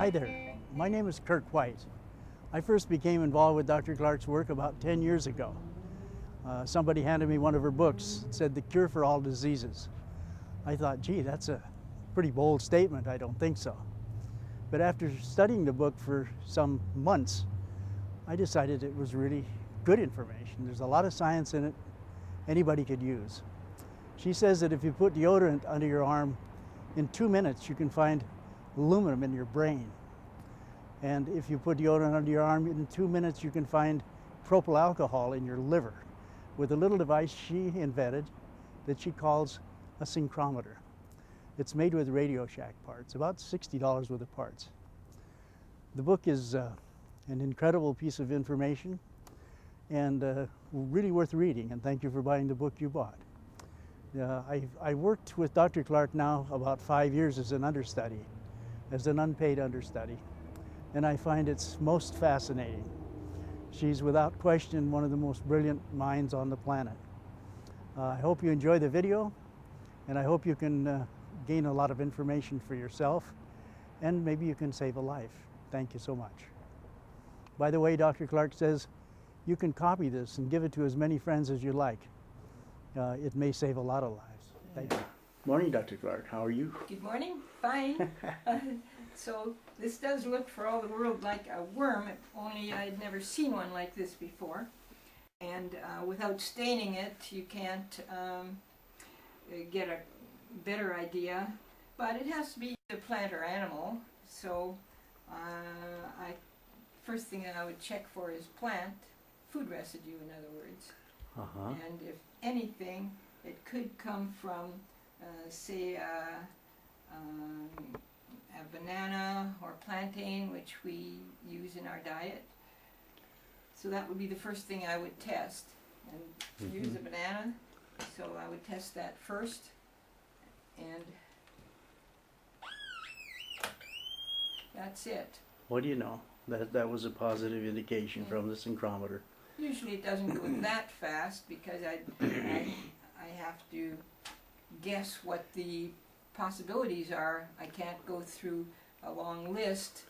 Hi there, my name is Kurt White. I first became involved with Dr. Clark's work about 10 years ago. Somebody handed me one of her books. It said, "The Cure for All Diseases." I thought, gee, that's a pretty bold statement. I don't think so. But after studying the book for some months, I decided it was really good information. There's a lot of science in it anybody could use. She says that if you put deodorant under your arm, in 2 minutes you can find aluminum in your brain. And if you put deodorant under your arm, in 2 minutes you can find propyl alcohol in your liver with a little device she invented that she calls a synchrometer. It's made with Radio Shack parts, about $60 worth of parts. The book is an incredible piece of information and really worth reading, and thank you for buying the book you bought. I worked with Dr. Clark now about 5 years as an understudy, as an unpaid understudy, and I find it's most fascinating. She's without question one of the most brilliant minds on the planet. I hope you enjoy the video, and I hope you can gain a lot of information for yourself, and maybe you can save a life. Thank you so much. By the way, Dr. Clark says you can copy this and give it to as many friends as you like. It may save a lot of lives. Thank you. Morning, Dr. Clark. How are you? Good morning. Fine. So this does look for all the world like a worm, only I'd never seen one like this before. And without staining it, you can't get a better idea. But it has to be a plant or animal. So first thing I would check for is plant, food residue in other words. And if anything, it could come from, say, a banana or plantain, which we use in our diet. So that would be the first thing I would test. And here's a banana, so I would test that first. And that's it. What do you know? That was a positive indication from the synchrometer. Usually it doesn't go that fast because I have to guess what the possibilities are. I can't go through a long list.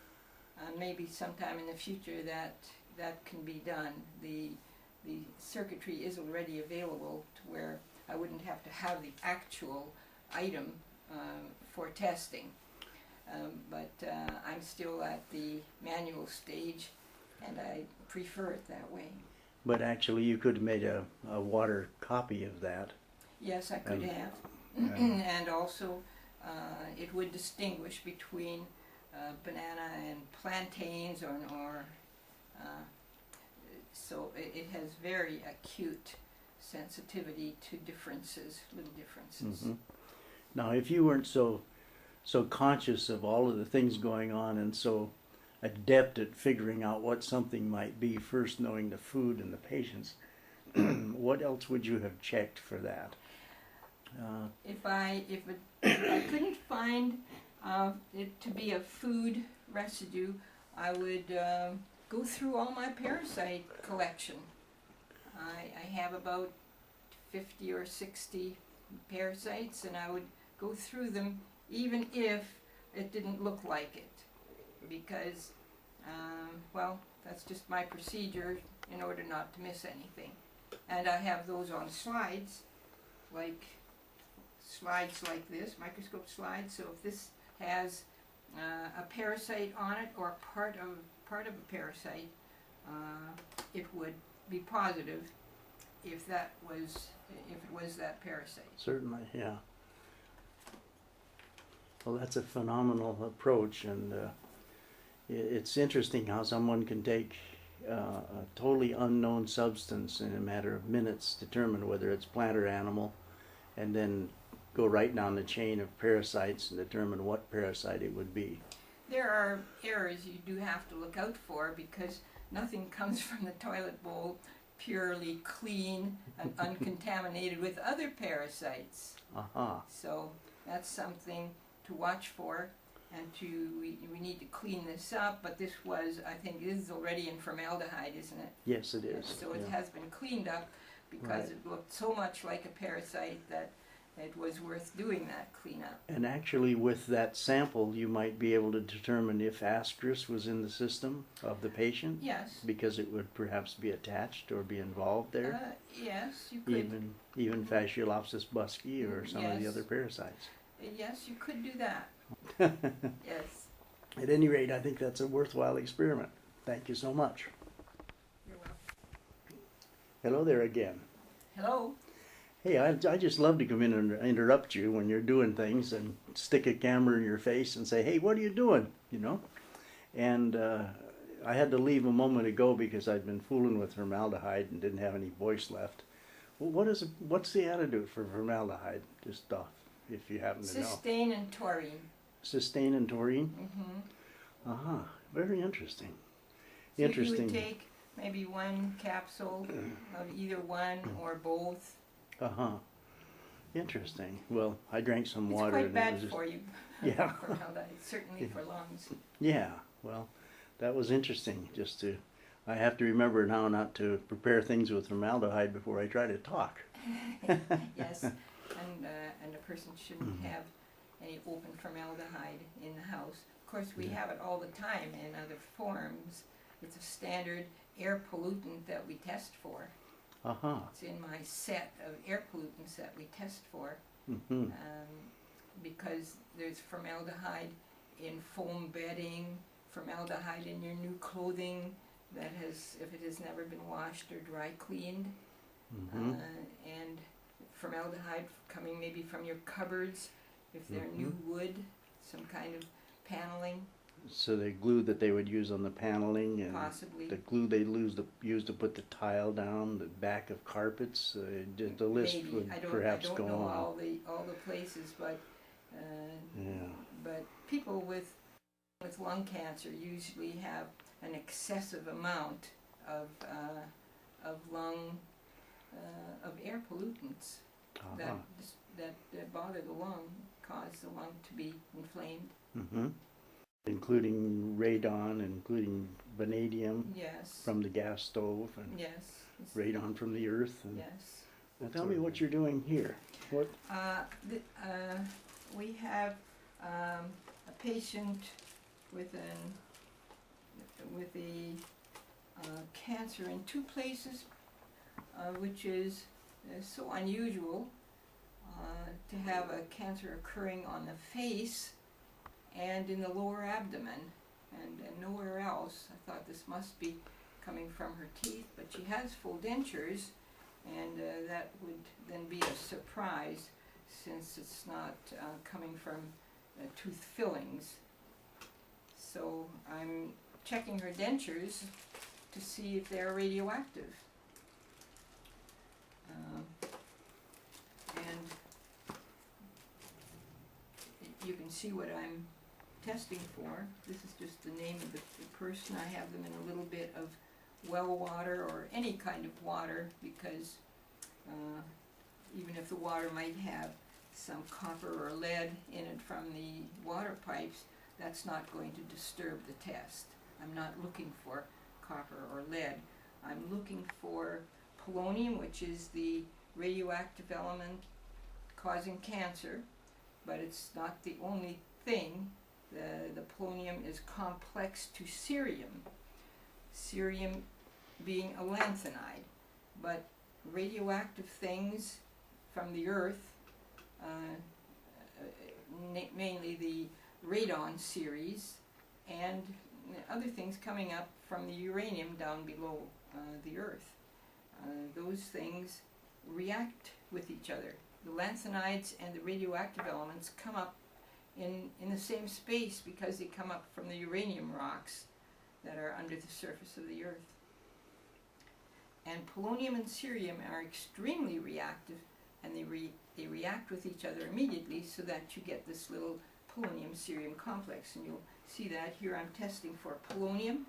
Maybe sometime in the future that can be done. The circuitry is already available to where I wouldn't have to have the actual item for testing. But I'm still at the manual stage, and I prefer it that way. But actually you could have made a water copy of that. Yes, I could have. And also it would distinguish between banana and plantains or so it has very acute sensitivity to differences, little differences. Now if you weren't so conscious of all of the things going on and so adept at figuring out what something might be, first knowing the food and the patients, what else would you have checked for that? If I couldn't find it to be a food residue, I would go through all my parasite collection. I have about 50 or 60 parasites, and I would go through them even if it didn't look like it, because well, that's just my procedure in order not to miss anything. And I have those on slides like this, microscope slides. So if this has a parasite on it or part of a parasite, it would be positive if it was that parasite. Certainly, yeah. Well, that's a phenomenal approach, and it's interesting how someone can take a totally unknown substance in a matter of minutes, determine whether it's plant or animal, and then go right down the chain of parasites and determine what parasite it would be. There are errors you do have to look out for, because nothing comes from the toilet bowl purely clean and uncontaminated with other parasites. So that's something to watch for, and we need to clean this up. But this was, I think, this is already in formaldehyde, isn't it? Yes, it is. So it has been cleaned up because it looked so much like a parasite that it was worth doing that cleanup. And actually with that sample you might be able to determine if Ascaris was in the system of the patient? Yes. Because it would perhaps be attached or be involved there? Yes, you could. Even Fasciolopsis busci or some of the Yes. other parasites. Yes, you could do that. Yes. At any rate, I think that's a worthwhile experiment. Thank you so much. You're welcome. Hello there again. Hello. Hey, I just love to come in and interrupt you when you're doing things and stick a camera in your face and say, hey, what are you doing? You know? And I had to leave a moment ago because I'd been fooling with formaldehyde and didn't have any voice left. Well, what's the antidote for formaldehyde? Just off, if you happen to know. Cysteine and taurine. Cysteine and taurine? Mm-hmm. Uh-huh. Very interesting. So Interesting. you would take maybe one capsule of either one or both. Uh-huh. Interesting. Well, I drank some It's water. quite and bad it was just, for you. Yeah. Formaldehyde, certainly for lungs. Yeah. Well, that was interesting. I have to remember now not to prepare things with formaldehyde before I try to talk. Yes, and a person shouldn't have any open formaldehyde in the house. Of course, we have it all the time in other forms. It's a standard air pollutant that we test for. Uh-huh. It's in my set of air pollutants that we test for, Mm-hmm. because there's formaldehyde in foam bedding, formaldehyde in your new clothing that has, if it has never been washed or dry cleaned, Mm-hmm. and formaldehyde coming maybe from your cupboards, if they're new wood, some kind of paneling, So the glue that they would use on the paneling and possibly. the glue they use to put the tile down, the back of carpets, the list Maybe. would I perhaps don't go know on. all the places, but Yeah. but people with lung cancer usually have an excessive amount of lung of air pollutants Uh-huh. that bother the lung, cause the lung to be inflamed. Mm-hmm. Including radon, including vanadium Yes. from the gas stove, and Yes. radon from the earth. And Yes. Now tell me what you're doing here. What? We have a patient with cancer in two places, which is so unusual to have a cancer occurring on the face and in the lower abdomen, and nowhere else. I thought this must be coming from her teeth, but she has full dentures, and that would then be a surprise since it's not coming from tooth fillings. So I'm checking her dentures to see if they're radioactive. And you can see what I'm testing for. This is just the name of the person. I have them in a little bit of well water or any kind of water, because even if the water might have some copper or lead in it from the water pipes, that's not going to disturb the test. I'm not looking for copper or lead. I'm looking for polonium, which is the radioactive element causing cancer, but it's not the only thing. The polonium is complex to cerium, cerium being a lanthanide, but radioactive things from the earth, mainly the radon series, and other things coming up from the uranium down below the earth. Those things react with each other. The lanthanides and the radioactive elements come up in the same space because they come up from the uranium rocks that are under the surface of the earth. And polonium and cerium are extremely reactive, and they react with each other immediately, so that you get this little polonium-cerium complex. And you'll see that here. I'm testing for polonium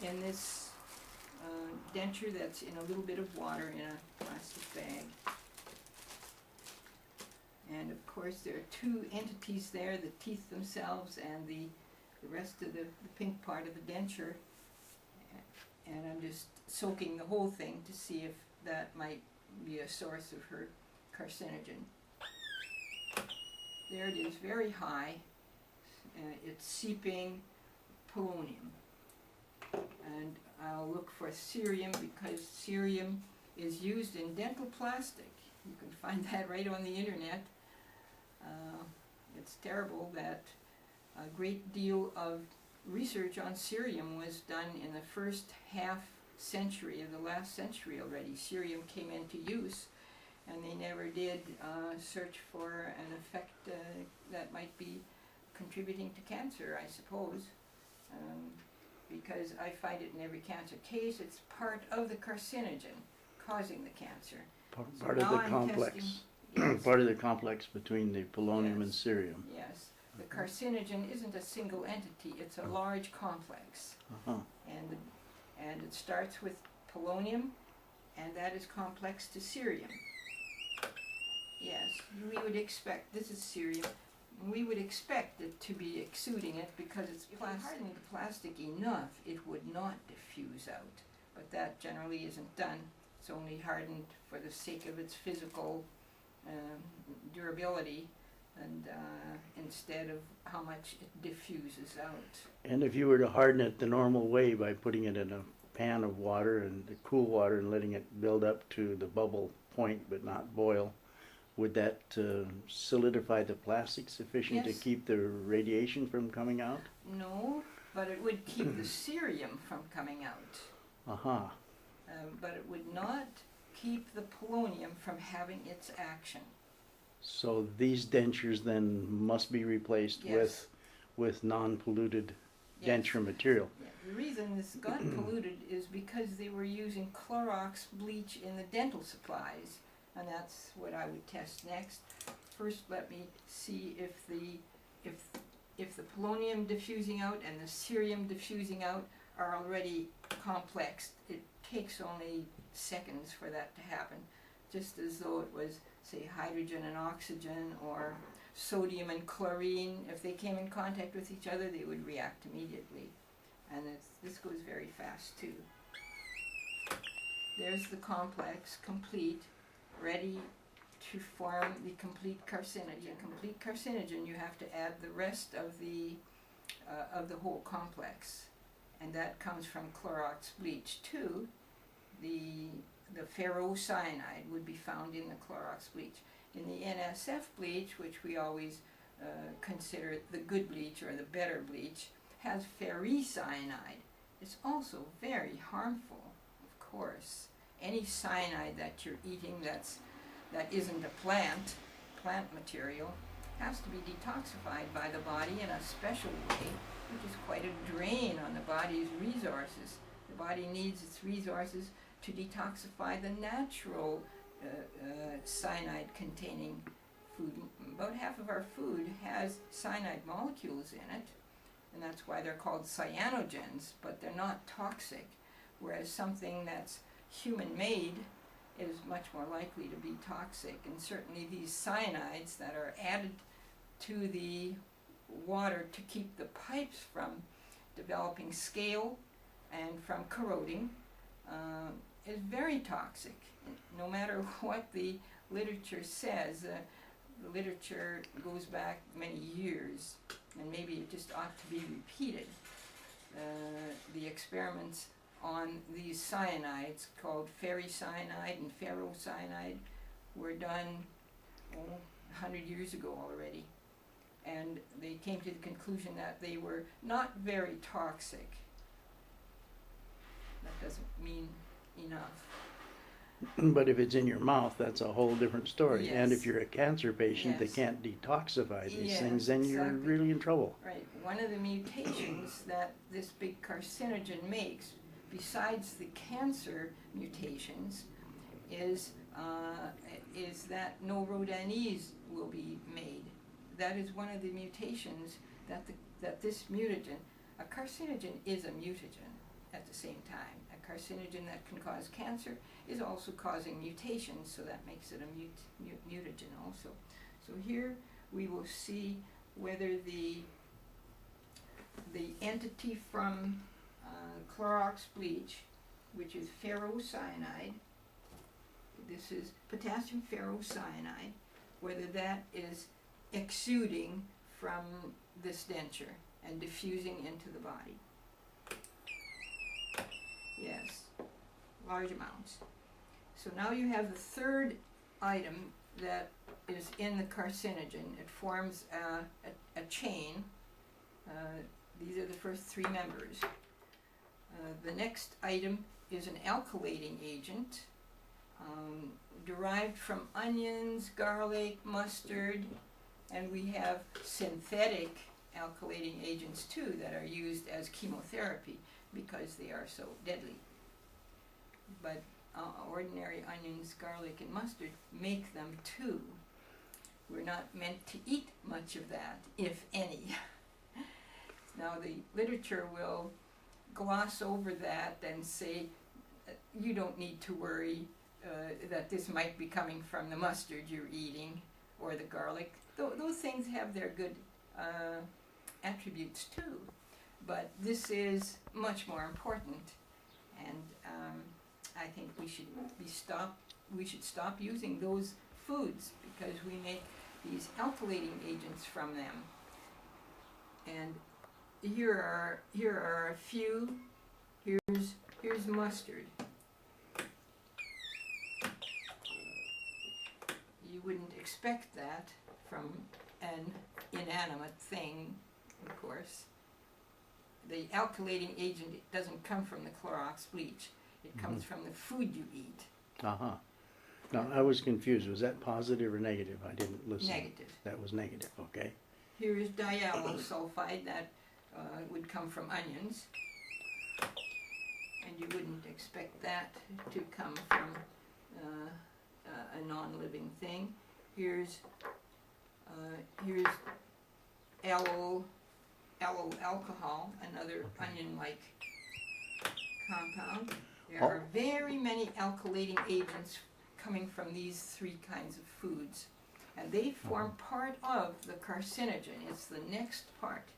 in this denture that's in a little bit of water in a plastic bag. And of course there are two entities there, the teeth themselves and the rest of the pink part of the denture. And I'm just soaking the whole thing to see if that might be a source of her carcinogen. There it is, very high. It's seeping polonium. And I'll look for cerium because cerium is used in dental plastic. You can find that right on the internet. It's terrible that a great deal of research on cerium was done in the first half century of the last century already. Cerium came into use, and they never did search for an effect that might be contributing to cancer, I suppose. Because I find it in every cancer case, it's part of the carcinogen causing the cancer. Part of the complex. Yes. Part of the complex between the polonium and cerium. Yes. The carcinogen isn't a single entity, it's a large complex. Uh-huh. And it starts with polonium, and that is complex to cerium. Yes, we would expect, this is cerium, we would expect it to be exuding it because it's plastic. If we harden the plastic enough, it would not diffuse out. But that generally isn't done. It's only hardened for the sake of its physical durability, and instead of how much it diffuses out. And if you were to harden it the normal way by putting it in a pan of water and the cool water and letting it build up to the bubble point but not boil, would that solidify the plastic sufficient to Yes. keep the radiation from coming out? No, but it would keep the cerium from coming out. Uh-huh. But it would not keep the polonium from having its action. So these dentures then must be replaced Yes. with non-polluted Yes. denture material. Yeah, the reason this got polluted is because they were using Clorox bleach in the dental supplies, and that's what I would test next. First, let me see if the polonium diffusing out and the cerium diffusing out are already complex. It takes only seconds for that to happen, just as though it was, say, hydrogen and oxygen or sodium and chlorine. If they came in contact with each other, they would react immediately. And this goes very fast too. There's the complex, complete, ready to form the complete carcinogen. Complete carcinogen, you have to add the rest of the whole complex, and that comes from Clorox bleach too. The ferrocyanide would be found in the Clorox bleach. In the NSF bleach, which we always consider the good bleach or the better bleach, has ferricyanide. It's also very harmful, of course. Any cyanide that you're eating that isn't a plant material, has to be detoxified by the body in a special way, which is quite a drain on the body's resources. The body needs its resources to detoxify the natural cyanide-containing food. About half of our food has cyanide molecules in it, and that's why they're called cyanogens, but they're not toxic, whereas something that's human-made is much more likely to be toxic. And certainly these cyanides that are added to the water to keep the pipes from developing scale and from corroding is very toxic. No matter what the literature says, the literature goes back many years, and maybe it just ought to be repeated. The experiments on these cyanides called ferricyanide and ferrocyanide were done 100 years ago already, and they came to the conclusion that they were not very toxic. That doesn't mean enough. But if it's in your mouth, that's a whole different story. Yes. And if you're a cancer patient that Yes. can't detoxify these Yes, things, then you're exactly. really in trouble. Right. One of the mutations that this big carcinogen makes, besides the cancer mutations, is that no rhodanese will be made. That is one of the mutations that this mutagen, a carcinogen is a mutagen at the same time. A carcinogen that can cause cancer is also causing mutations, so that makes it a mutagen also. So here we will see whether the entity from Clorox bleach, which is ferrocyanide, this ounces potassium ferrocyanide, whether that is exuding from this denture and diffusing into the body. Yes, large amounts. So now you have the third item that is in the carcinogen. It forms a chain. These are the first three members. The next item is an alkylating agent derived from onions, garlic, mustard, and we have synthetic alkylating agents too that are used as chemotherapy because they are so deadly. But ordinary onions, garlic, and mustard make them too. We're not meant to eat much of that, if any. Now the literature will gloss over that and say you don't need to worry that this might be coming from the mustard you're eating or the garlic. Those things have their good attributes too, but this is much more important, and I think we should stop using those foods because we make these alkylating agents from them. And here are a few. Here's mustard. You wouldn't expect that from an inanimate thing, of course. The alkylating agent doesn't come from the Clorox bleach. It comes from the food you eat. Uh-huh. Now, I was confused. Was that positive or negative? I didn't listen. Negative. That was negative, okay. Here is diallosulfide that would come from onions. And you wouldn't expect that to come from a non-living thing. Here's allyl alcohol, another onion-like compound. There are very many alkylating agents coming from these three kinds of foods, and they form part of the carcinogen. It's the next part.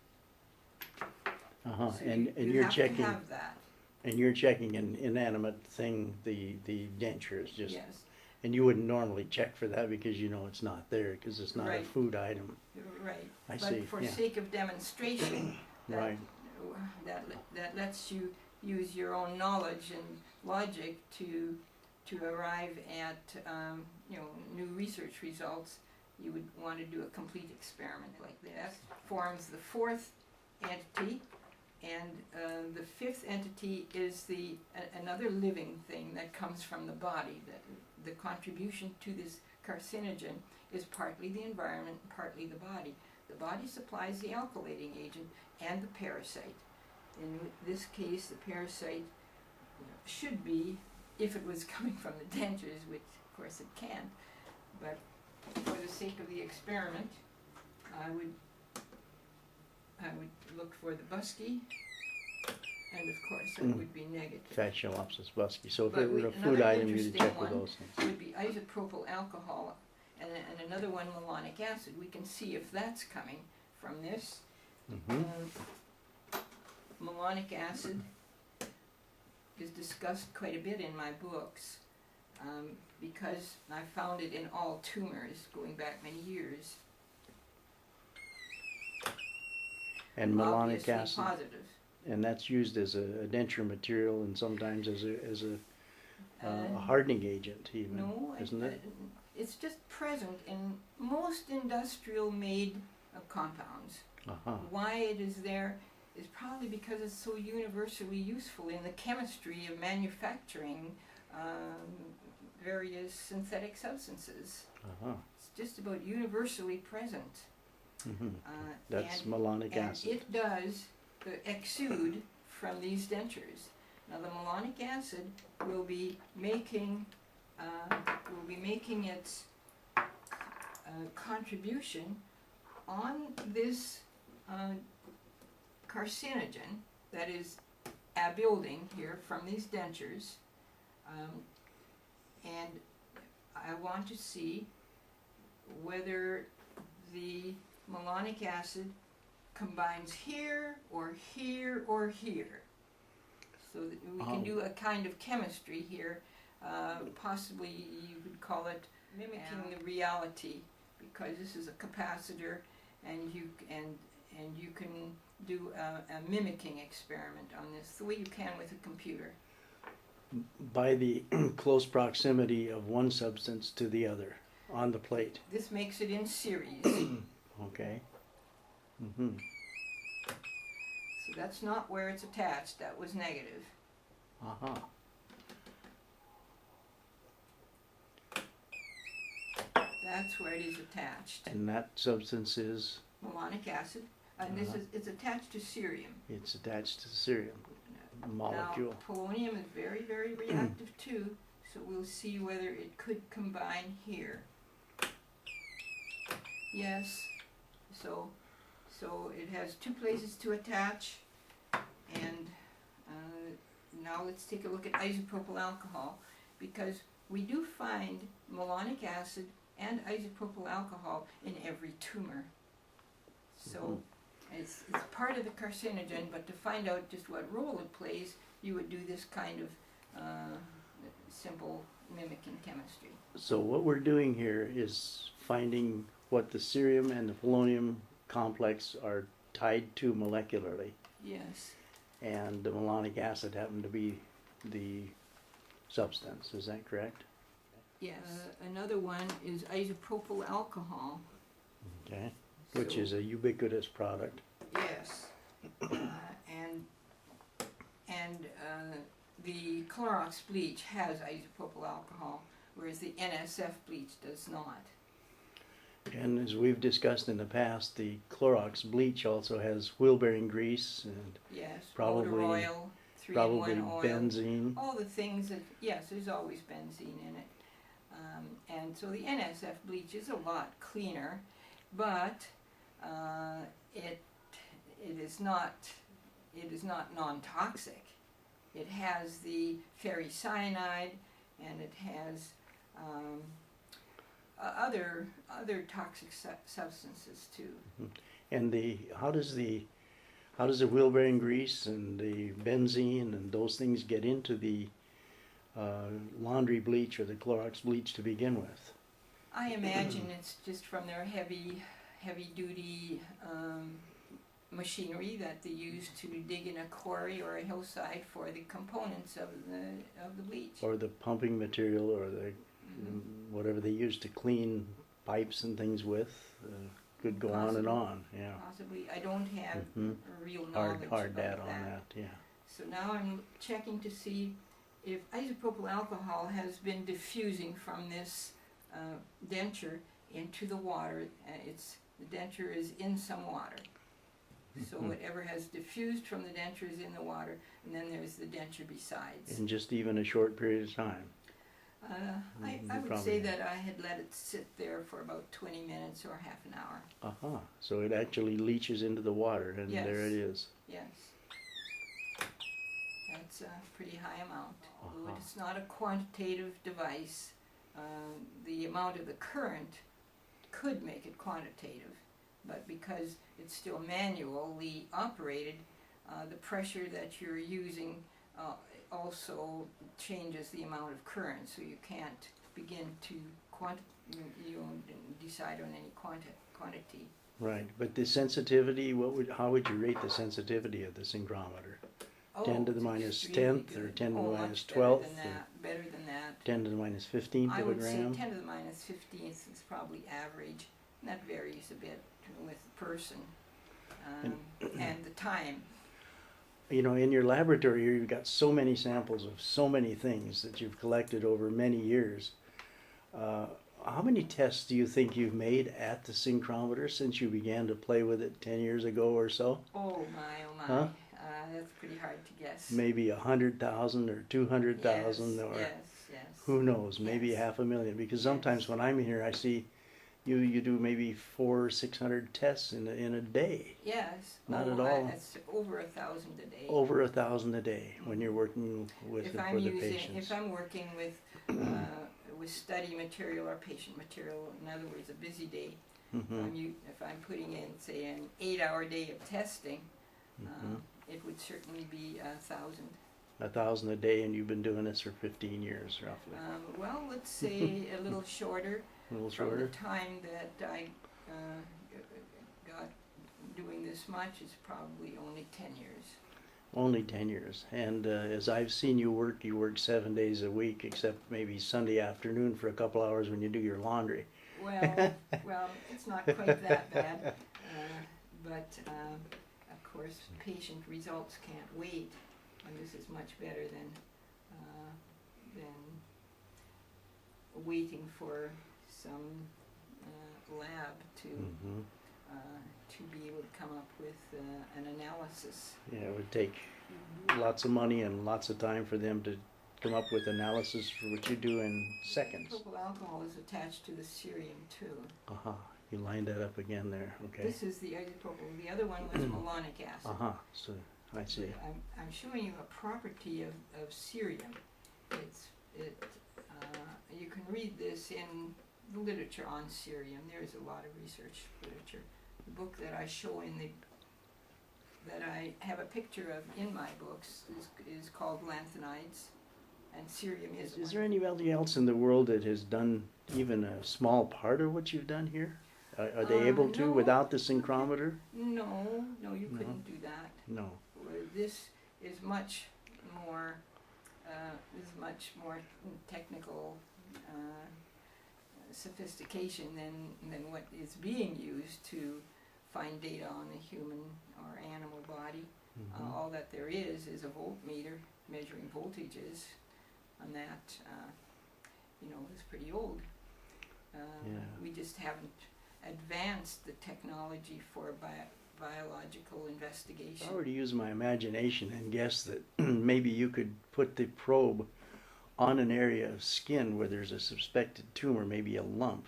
So and you you're have checking. to have that. And you're checking an inanimate thing, the dentures, just. Yes. And you wouldn't normally check for that because you know it's not there because it's not a Right. food item. Right. I But see. for Yeah. sake of demonstration, Right. that lets you use your own knowledge and logic to arrive at new research results. You would want to do a complete experiment like this. Forms the fourth entity, and the fifth entity is another living thing that comes from the body. The contribution to this carcinogen is partly the environment, partly the body. The body supplies the alkylating agent and the parasite. In this case, the parasite should be, if it was coming from the dentures, which of course it can't, but for the sake of the experiment, I would look for the busky, and of course it would be negative. Factiolopsis busky. So if But it were a food another item, you'd interesting check with one those things. would be isopropyl alcohol, and another one, malonic acid. We can see if that's coming from this. Malonic acid is discussed quite a bit in my books because I found it in all tumors going back many years. And malonic Obviously acid, positive. and that's used as a denture material and sometimes as a hardening agent even, No, isn't it? it's just present in most industrial-made compounds. Why it is there is probably because it's so universally useful in the chemistry of manufacturing various synthetic substances. It's just about universally present. That's malonic acid. And it does exude from these dentures. Now the malonic acid will be making its contribution on this carcinogen that is building here from these dentures, and I want to see whether the malonic acid combines here or here or here, so that we can do a kind of chemistry here. Possibly you could call it mimicking the reality, because this is a capacitor, and you can do a mimicking experiment on this the way you can with a computer. By the close proximity of one substance to the other on the plate. This makes it in series. Okay. Mm-hmm. So that's not where it's attached. That was negative. Uh-huh. That's where it is attached. And that substance is? Malonic acid. And this is, it's attached to cerium. It's attached to the cerium molecule. Now, polonium is very, very reactive too, so we'll see whether it could combine here. Yes, so it has two places to attach, and now let's take a look at isopropyl alcohol, because we do find malonic acid and isopropyl alcohol in every tumor. So it's part of the carcinogen, but to find out just what role it plays, you would do this kind of simple mimicking chemistry. So what we're doing here is finding what the cerium and the polonium complex are tied to molecularly. Yes. And the malonic acid happened to be the substance, is that correct? Yes. Another one is isopropyl alcohol. Okay. Which So- is a ubiquitous product. Yes. The Clorox bleach has isopropyl alcohol, whereas the NSF bleach does not. And as we've discussed in the past, the Clorox bleach also has wheel-bearing grease and Yes. Probably- Motor oil, probably 3-in-1 oil. benzene. All the things that, yes, there's always benzene in it. And so the NSF bleach is a lot cleaner, but it is not non-toxic. It has the ferricyanide, and it has other toxic substances too. And how does the wheel-bearing grease and the benzene and those things get into the laundry bleach or the Clorox bleach to begin with? I imagine it's just from their heavy-duty machinery that they use to dig in a quarry or a hillside for the components of the bleach. Or the pumping material, or the whatever they use to clean pipes and things with. Could go on and on. Yeah. Possibly. I don't have real Hard knowledge hard about data on that. Yeah. So now I'm checking to see if isopropyl alcohol has been diffusing from this denture into the water. The denture is in some water. So whatever has diffused from the denture is in the water, and then there's the denture besides. In just even a short period of time. I would probably say have. that I had let it sit there for about 20 minutes or half an hour. Uh-huh. So it actually leaches into the water, and Yes. there it is. Yes. That's a pretty high amount. Although Uh-huh. it's not a quantitative device, the amount of the current could make it quantitative. But because it's still manually operated, the pressure that you're using also changes the amount of current, so you can't begin to decide on any quantity. Right. But the sensitivity, how would you rate the sensitivity of the syncrometer? 10 to the it's minus extremely 10th or good. 10 to the Oh, minus much 12th? Better than that. 10 to the minus 15th I of a would say gram? 10 to the minus 15th is probably average, and that varies a bit with the person and the time. You know, in your laboratory here, you've got so many samples of so many things that you've collected over many years. How many tests do you think you've made at the syncrometer since you began to play with it 10 years ago or so? Oh my. Huh? That's pretty hard to guess. Maybe 100,000 or 200,000 yes, or yes. who knows, maybe Yes. 500,000. Because sometimes when I'm here, I see you do maybe 400 or 600 tests in a day. Yes. Not at all. That's over 1,000 a day. Over 1,000 a day when you're working with If for I'm the using, patients. if I'm working with study material or patient material, in other words, a busy day, if I'm putting in, say, an 8-hour day of testing, it would certainly be 1,000. 1,000 a day, and you've been doing this for 15 years, roughly. Well, let's say a little shorter. A little From shorter? the time that I got doing this much is probably only 10 years. Only 10 years. And as I've seen you work 7 days a week, except maybe Sunday afternoon for a couple hours when you do your laundry. Well, it's not quite that bad. But of course, patient results can't wait, and this is much better than waiting for some lab to be able to come up with an analysis. Yeah, it would take lots of money and lots of time for them to come up with analysis for what you do in seconds. Propyl alcohol is attached to the cerium too. You lined that up again there. Okay. This is the isopropyl. The other one was malonic acid. So I see. I'm showing you a property of cerium. You can read this in the literature on cerium. There's a lot of research literature. The book that I show that I have a picture of in my books is called Lanthanides, and cerium is one. Is there anybody else in the world that has done even a small part of what you've done here? Are they able to no. without the syncrometer? No, you couldn't do that. No. This is much more technical sophistication than what is being used to find data on the human or animal body. All that there is a voltmeter measuring voltages, and that is pretty old. We just haven't advanced the technology for biological investigation. If I were to use my imagination and guess that maybe you could put the probe on an area of skin where there's a suspected tumor, maybe a lump,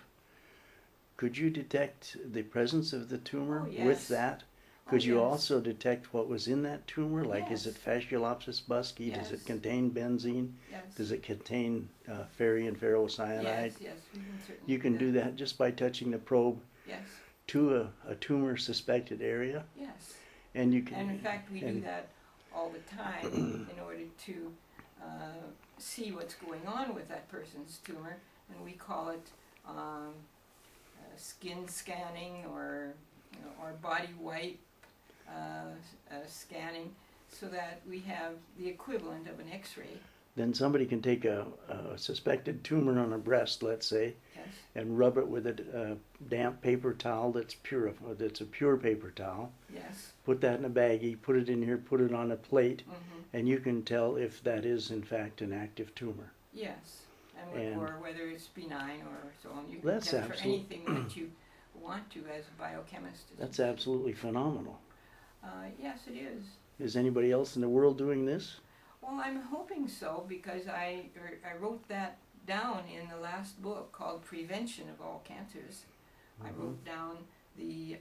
could you detect the presence of the tumor with that? Could you also detect what was in that tumor? Like, is it Fasciolopsis busci? Yes. Does it contain benzene? Yes. Does it contain ferric and ferrocyanide? Yes, we can certainly You can do that just by touching the probe Yes, to a tumor suspected area, yes. and you can. And in fact, we do that all the time in order to see what's going on with that person's tumor, and we call it skin scanning or body wipe scanning, so that we have the equivalent of an X-ray. Then somebody can take a suspected tumor on a breast, let's say, Yes. and rub it with a damp paper towel that's a pure paper towel. Yes. Put that in a baggie, put it in here, put it on a plate, Mm-hmm. and you can tell if that is in fact an active tumor. Yes. And or whether it's benign or so on. You can That's test for absolute- anything that you want to as a biochemist. That's absolutely phenomenal. Yes, it is. Is anybody else in the world doing this? Well, I'm hoping so, because I wrote that down in the last book called Prevention of All Cancers. I wrote down the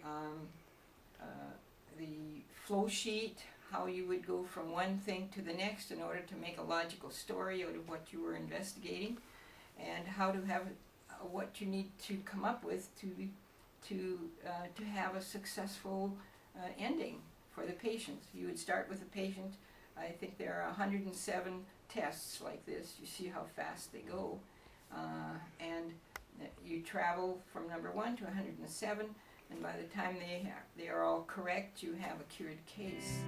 flow sheet, how you would go from one thing to the next in order to make a logical story out of what you were investigating, and how to have what you need to come up with to have a successful ending for the patient. You would start with the patient. I think there are 107 tests like this. You see how fast they go. And you travel from number 1 to 107, and by the time they are all correct, you have a cured case.